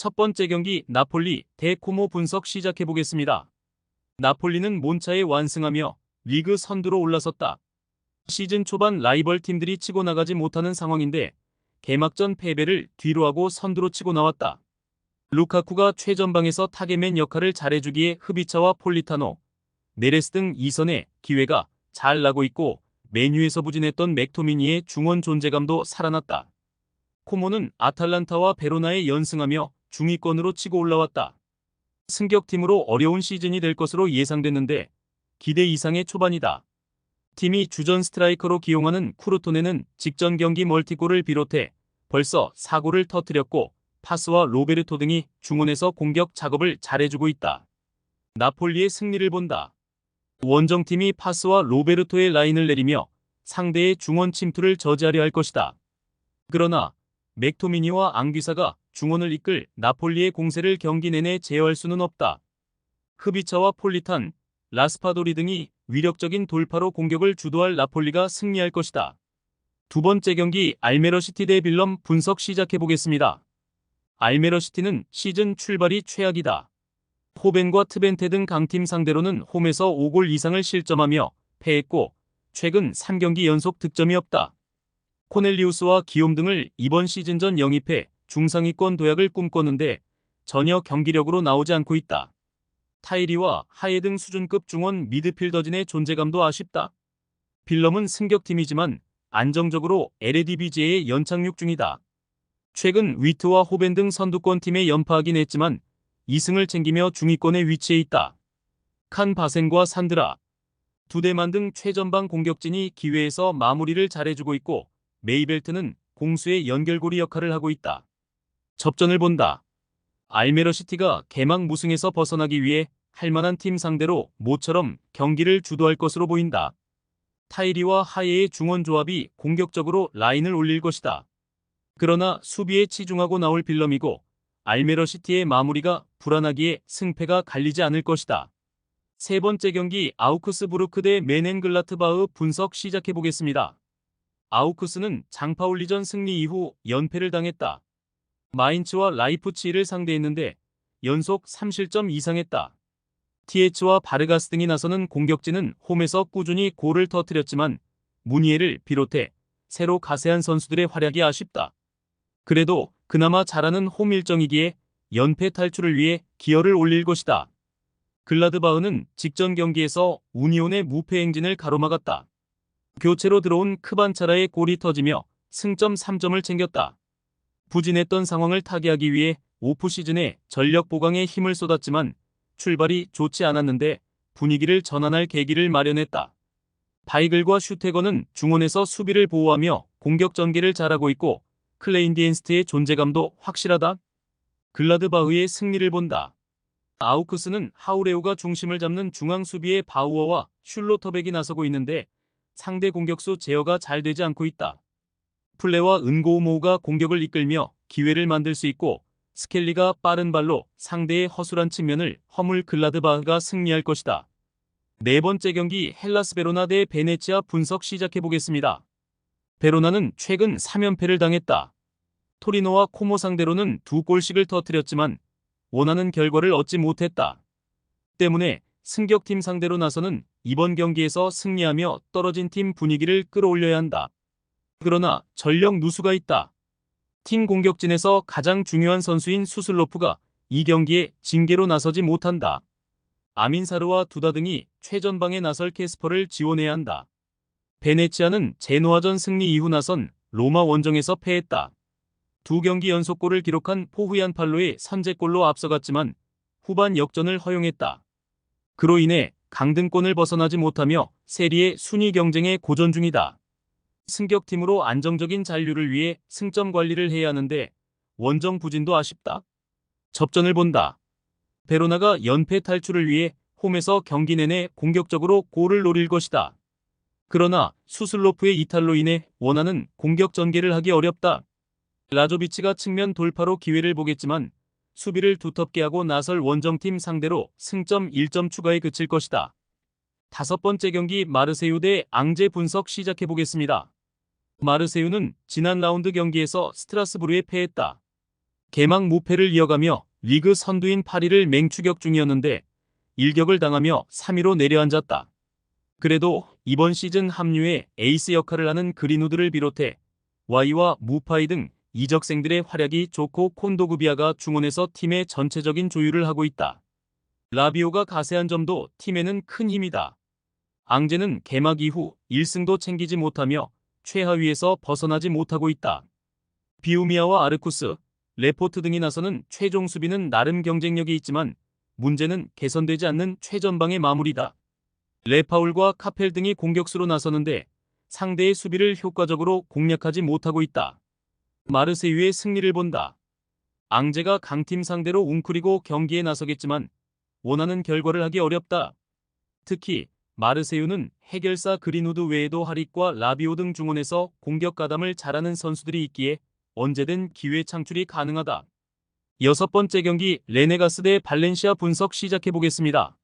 첫 번째 경기 나폴리 대 코모 분석 시작해보겠습니다. 나폴리는 몬차에 완승하며 리그 선두로 올라섰다. 시즌 초반 라이벌 팀들이 치고 나가지 못하는 상황인데 개막전 패배를 뒤로하고 선두로 치고 나왔다. 루카쿠가 최전방에서 타겟맨 역할을 잘해주기에 흐비차와 폴리타노, 네레스 등 2선의 기회가 잘 나고 있고 맨유에서 부진했던 맥토미니의 중원 존재감도 살아났다. 코모는 아탈란타와 베로나에 연승하며 중위권으로 치고 올라왔다. 승격팀으로 어려운 시즌이 될 것으로 예상됐는데 기대 이상의 초반이다. 팀이 주전 스트라이커로 기용하는 쿠르토네는 직전 경기 멀티골을 비롯해 벌써 4골을 터뜨렸고 파스와 로베르토 등이 중원에서 공격 작업을 잘해주고 있다. 나폴리의 승리를 본다. 원정팀이 파스와 로베르토의 라인을 내리며 상대의 중원 침투를 저지하려 할 것이다. 그러나 맥토미니와 앙귀사가 중원을 이끌 나폴리의 공세를 경기 내내 제어할 수는 없다. 흐비차와 폴리탄, 라스파도리 등이 위력적인 돌파로 공격을 주도할 나폴리가 승리할 것이다. 두 번째 경기 알메러시티 대 빌럼 분석 시작해보겠습니다. 알메러시티는 시즌 출발이 최악이다. 호벤과 트벤테 등 강팀 상대로는 홈에서 5골 이상을 실점하며 패했고 최근 3경기 연속 득점이 없다. 코넬리우스와 기욤 등을 이번 시즌 전 영입해 중상위권 도약을 꿈꿨는데 전혀 경기력으로 나오지 않고 있다. 타이리와 하예 등 수준급 중원 미드필더진의 존재감도 아쉽다. 빌럼은 승격팀이지만 안정적으로 에레디비제에 연착륙 중이다. 최근 위트와 호벤 등 선두권 팀에 연파하긴 했지만 2승을 챙기며 중위권에 위치해 있다. 칸 바센과 산드라, 두데만 등 최전방 공격진이 기회에서 마무리를 잘해주고 있고 메이벨트는 공수의 연결고리 역할을 하고 있다. 접전을 본다. 알메러시티가 개막 무승에서 벗어나기 위해 할만한 팀 상대로 모처럼 경기를 주도할 것으로 보인다. 타이리와 하예의 중원 조합이 공격적으로 라인을 올릴 것이다. 그러나 수비에 치중하고 나올 빌럼이고 알메러시티의 마무리가 불안하기에 승패가 갈리지 않을 것이다. 세 번째 경기 아우크스부르크 대 메넨글라트바흐 분석 시작해보겠습니다. 아우크스는 장파울리전 승리 이후 연패를 당했다. 마인츠와 라이프치히를 상대했는데 연속 3실점 이상했다. TH와 바르가스 등이 나서는 공격진은 홈에서 꾸준히 골을 터뜨렸지만 무니에를 비롯해 새로 가세한 선수들의 활약이 아쉽다. 그래도 그나마 잘하는 홈 일정이기에 연패 탈출을 위해 기여를 올릴 것이다. 글라드바흐는 직전 경기에서 우니온의 무패 행진을 가로막았다. 교체로 들어온 크반차라의 골이 터지며 승점 3점을 챙겼다. 부진했던 상황을 타개하기 위해 오프 시즌에 전력 보강에 힘을 쏟았지만 출발이 좋지 않았는데 분위기를 전환할 계기를 마련했다. 바이글과 슈테거는 중원에서 수비를 보호하며 공격 전개를 잘하고 있고 클레인디엔스트의 존재감도 확실하다. 글라드바흐의 승리를 본다. 아우크스는 하우레우가 중심을 잡는 중앙 수비에 바우어와 슐로터백이 나서고 있는데 상대 공격수 제어가 잘 되지 않고 있다. 플레와 은고우모우가 공격을 이끌며 기회를 만들 수 있고 스켈리가 빠른 발로 상대의 허술한 측면을 허물 글라드바흐가 승리할 것이다. 네 번째 경기 헬라스 베로나 대 베네치아 분석 시작해보겠습니다. 베로나는 최근 3연패를 당했다. 토리노와 코모 상대로는 2골씩을 터뜨렸지만 원하는 결과를 얻지 못했다. 때문에 승격팀 상대로 나서는 이번 경기에서 승리하며 떨어진 팀 분위기를 끌어올려야 한다. 그러나 전력 누수가 있다. 팀 공격진에서 가장 중요한 선수인 수슬로프가 이 경기에 징계로 나서지 못한다. 아민사르와 두다 등이 최전방에 나설 캐스퍼를 지원해야 한다. 베네치아는 제노아전 승리 이후 나선 로마 원정에서 패했다. 2경기 연속골을 기록한 포후얀 팔로의 선제골로 앞서갔지만 후반 역전을 허용했다. 그로 인해 강등권을 벗어나지 못하며 세리에 순위 경쟁에 고전 중이다. 승격팀으로 안정적인 잔류를 위해 승점 관리를 해야 하는데 원정 부진도 아쉽다. 접전을 본다. 베로나가 연패 탈출을 위해 홈에서 경기 내내 공격적으로 골을 노릴 것이다. 그러나 수슬로프의 이탈로 인해 원하는 공격 전개를 하기 어렵다. 라조비치가 측면 돌파로 기회를 보겠지만 수비를 두텁게 하고 나설 원정팀 상대로 승점 1점 추가에 그칠 것이다. 다섯 번째 경기 마르세유 대 앙제 분석 시작해보겠습니다. 마르세유는 지난 라운드 경기에서 스트라스부르에 패했다. 개막 무패를 이어가며 리그 선두인 파리를 맹추격 중이었는데 일격을 당하며 3위로 내려앉았다. 그래도 이번 시즌 합류에 에이스 역할을 하는 그린우드를 비롯해 와이와 무파이 등 이적생들의 활약이 좋고 콘도그비아가 중원에서 팀의 전체적인 조율을 하고 있다. 라비오가 가세한 점도 팀에는 큰 힘이다. 앙제는 개막 이후 1승도 챙기지 못하며 최하위에서 벗어나지 못하고 있다. 비우미아와 아르쿠스, 레포트 등이 나서는 최종 수비는 나름 경쟁력이 있지만 문제는 개선되지 않는 최전방의 마무리다. 레파울과 카펠 등이 공격수로 나서는데 상대의 수비를 효과적으로 공략하지 못하고 있다. 마르세유의 승리를 본다. 앙제가 강팀 상대로 웅크리고 경기에 나서겠지만 원하는 결과를 하기 어렵다. 특히 마르세유는 해결사 그린우드 외에도 하릭과 라비오 등 중원에서 공격 가담을 잘하는 선수들이 있기에 언제든 기회 창출이 가능하다. 6번째 경기 레네가스 대 발렌시아 분석 시작해보겠습니다.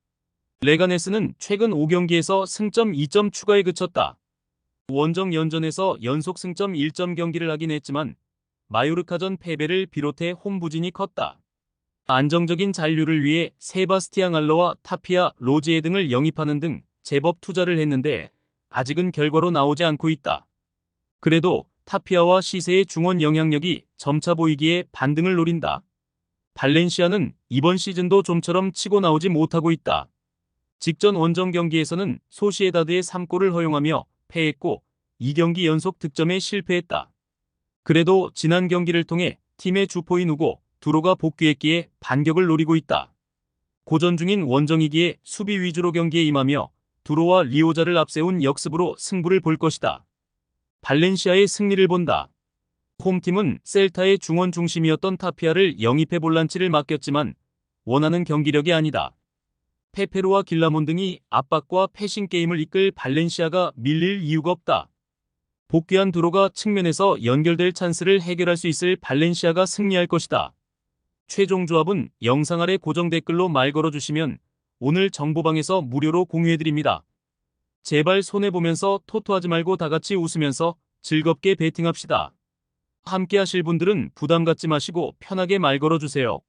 레가네스는 최근 5경기에서 승점 2점 추가에 그쳤다. 원정 연전에서 연속 승점 1점 경기를 하긴 했지만 마요르카전 패배를 비롯해 홈부진이 컸다. 안정적인 잔류를 위해 세바스티앙 알러와 타피아, 로지에 등을 영입하는 등 제법 투자를 했는데 아직은 결과로 나오지 않고 있다. 그래도 타피아와 시세의 중원 영향력이 점차 보이기에 반등을 노린다. 발렌시아는 이번 시즌도 좀처럼 치고 나오지 못하고 있다. 직전 원정 경기에서는 소시에다드의 3골을 허용하며 패했고 2경기 연속 득점에 실패했다. 그래도 지난 경기를 통해 팀의 주포인 우고, 두로가 복귀했기에 반격을 노리고 있다. 고전 중인 원정이기에 수비 위주로 경기에 임하며 두로와 리오자를 앞세운 역습으로 승부를 볼 것이다. 발렌시아의 승리를 본다. 홈팀은 셀타의 중원 중심이었던 타피아를 영입해 볼란치를 맡겼지만 원하는 경기력이 아니다. 페페로와 길라몬 등이 압박과 패싱 게임을 이끌 발렌시아가 밀릴 이유가 없다. 복귀한 두로가 측면에서 연결될 찬스를 해결할 수 있을 발렌시아가 승리할 것이다. 최종 조합은 영상 아래 고정 댓글로 말 걸어주시면 오늘 정보방에서 무료로 공유해드립니다. 제발 손해보면서 토토하지 말고 다같이 웃으면서 즐겁게 베팅합시다. 함께 하실 분들은 부담 갖지 마시고 편하게 말 걸어주세요.